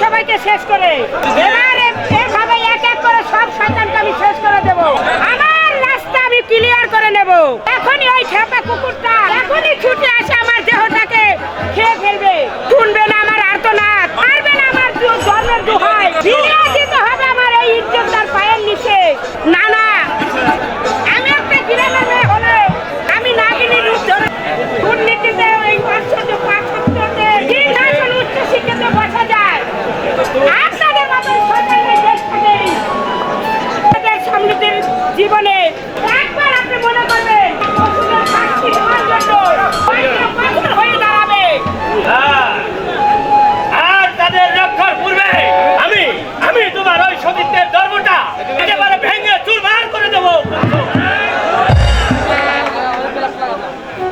সবাইকে শেষ করে এবার এভাবে এক এক করে সব শয়তানকে আমি শেষ করে দেব। আমার রাস্তা আমি ক্লিয়ার করে নেব। এখনই ওই খেপা কুকুরটা এখনই ছুটে আসে আমার দেহটাকে খেয়ে ফেলবে। শুনবে না আমার আর্তনাদ, পারবে না আমার জন্মের দোহাই, ফিরিয়ে দিতে হবে আমার এই ইজ্জতদার পায়ের নিচে। না না, আমি একটা গ্রামের মেয়ে হলে আমি নাগিনী রূপ ধরে দুর্নীতিতে এই পাঁচশোতে দীর্ঘায়ন উচ্চ শিক্ষিত বসা যায়। আপনাদের মতো সরকারের দেশ থেকে সমৃদ্ধির জীবনে একবার আপনি মনে করবেন ওষুধের সাক্ষী হওয়ার জন্য পাথর হয়ে দাঁড়াবে। আর তাদের রক্ষার পূর্বে আমি তোমার ওই সতীত্বের ধর্মটা একেবারে ভেঙে চুরমার করে দেবো।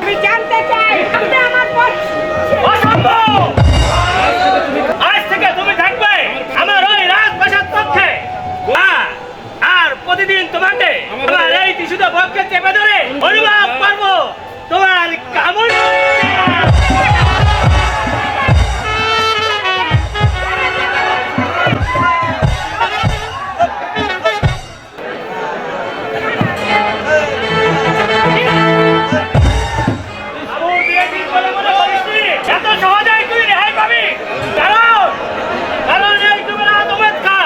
আমি জানতে চাই আপনি আমার পথ অসম্ভব। আজ থেকে তুমি থাকবে আমার ওই রাজপ্রাসাদ পক্ষে, আর প্রতিদিন তোমাকে আমার এই টিস্যুতে বক্ষে চেপে ধরে অনুভব করবো তোমার কামনা। এত সহজেই তুই রেহাই পাবি, কারণ এই তুমি আদমের খা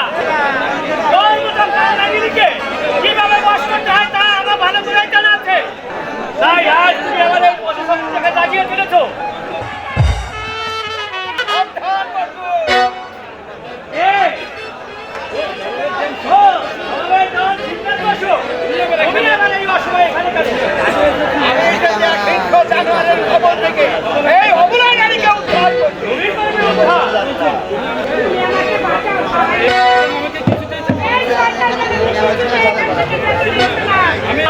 তোর মতো কানাগিরিকে কিভাবে বশ করতে হয় তা আমার ভালো করে জানা আছে। তাই আজ তুমি আমার এই পজিশন থেকে দাঁড়িয়ে ফেলেছো। এই অবলয় নারীকে উদ্ধার করতে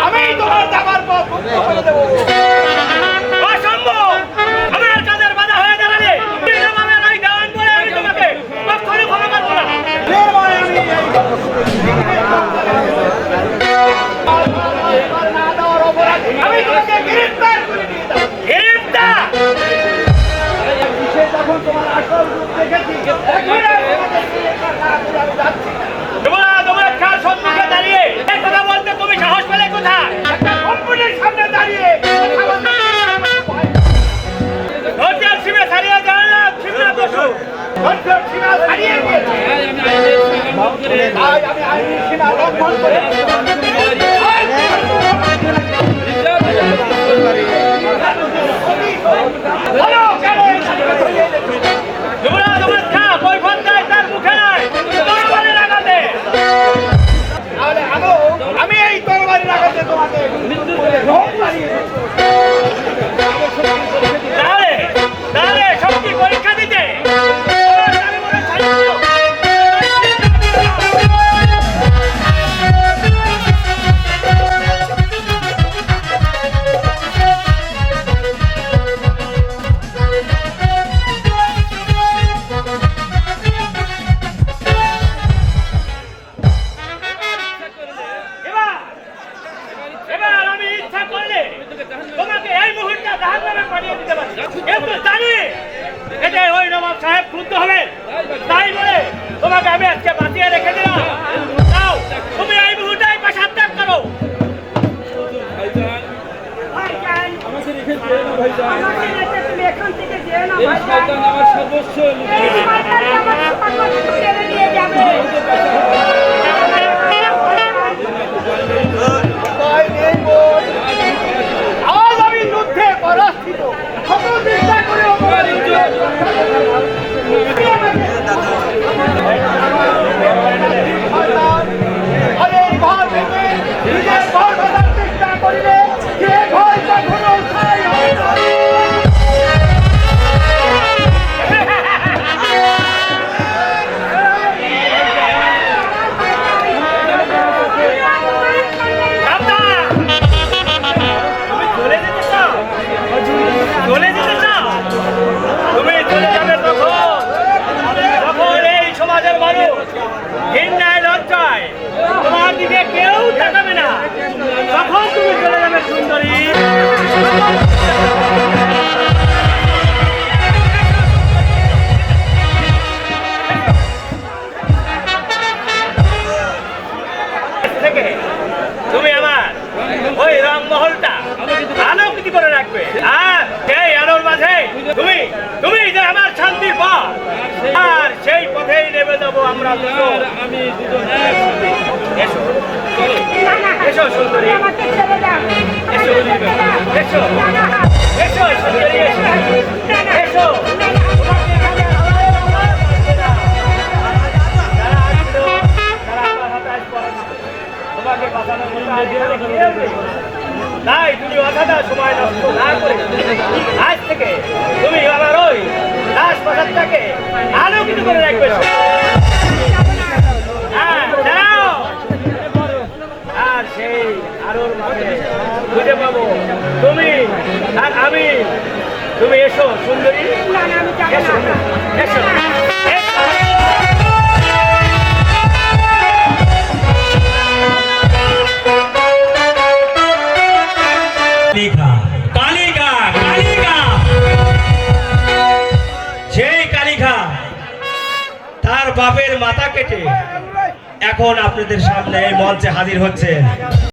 আমি তোমার যাবার পথ মুক্ত করে দেবো। অসম্ভব। আমার কাজের বাধা হয়ে দাঁড়ালে আমি দেওয়ান বলে আমি তোমাকে কখনো ক্ষমা করবো না। আমি তোমাকে গ্রেফতার করে দিয়ে দেবো। গ্রেফতার? যখন তোমার আসল রূপ দেখেছি তোমার কার সম্মুখে দাঁড়িয়ে এই কথা বলতে তুমি সাহস পেলে কোথায়? একটা কোম্পানির সামনে দাঁড়িয়ে ধৈর্যের সীমা ছাড়িয়ে যাওয়া না, সীমা বসু ধৈর্যের সীমা ছাড়িয়ে গিয়েছে। আমি আইনি সীমা লঙ্ঘন করে আমি এই তরবারি লাগাতে তোমাকে তাহলে শক্তি পরীক্ষা দিতে তোমাকে এই মুহূর্তে জাহান্নামে পাঠিয়ে দিতে পারি, কিন্তু জানি এতে ওই নবাব সাহেব ক্রুদ্ধ হবে। তাই বলে তোমাকে আমি আজকে বাঁচিয়ে রেখে দিলাম। যাও, তুমি এই মুহূর্তে প্রাসাদ ত্যাগ করো। আমার সর্বস্ব আজ আমি যুদ্ধে পরাস্ত সকল চেষ্টা করে ঘর ভেঙে নিজের ঘর ভাঙার চেষ্টা করিলে যে ঘর কখনো স্থায়ী হয় না। তোমার দিকে কেউ তাকাবে না, তখন তুমি চলে যাবে সুন্দরী। চলে যাবো আমরা দুজন। আর আমি দুজন একসাথে। এসো চলো। না, না, এসো, সুন্দরী। আমাকে ছেড়ে দাও। এসো, আমাকে ছেড়ে দাও। এসো। না, না, এসো সুন্দরী, এসো। না, না, এসো। না, না, যারা আসছিল, তারা আমার হাতে আজ পড়ে না। তোমাকে বাঁচানোর জন্য আর এখানে কেউ নেই। তাই তুমি অযথা সময় নষ্ট না করে আজ থেকে তুমি আমার ওই রাজপ্রাসাদটাকে আলোকিত করে রাখবে। হ্যাঁ, দাঁড়াও। আর সেই আলোর মাঝে খুঁজে পাবো তুমি আর আমি। তুমি এসো সুন্দরী, না, না, আমি যাবো এসো না। এসো এসো। কালিকা কালিকা কালিকা সেই কালিকা তার বাপের মাথা কেটে এখন আপনাদের সামনে এই মঞ্চে হাজির হচ্ছে।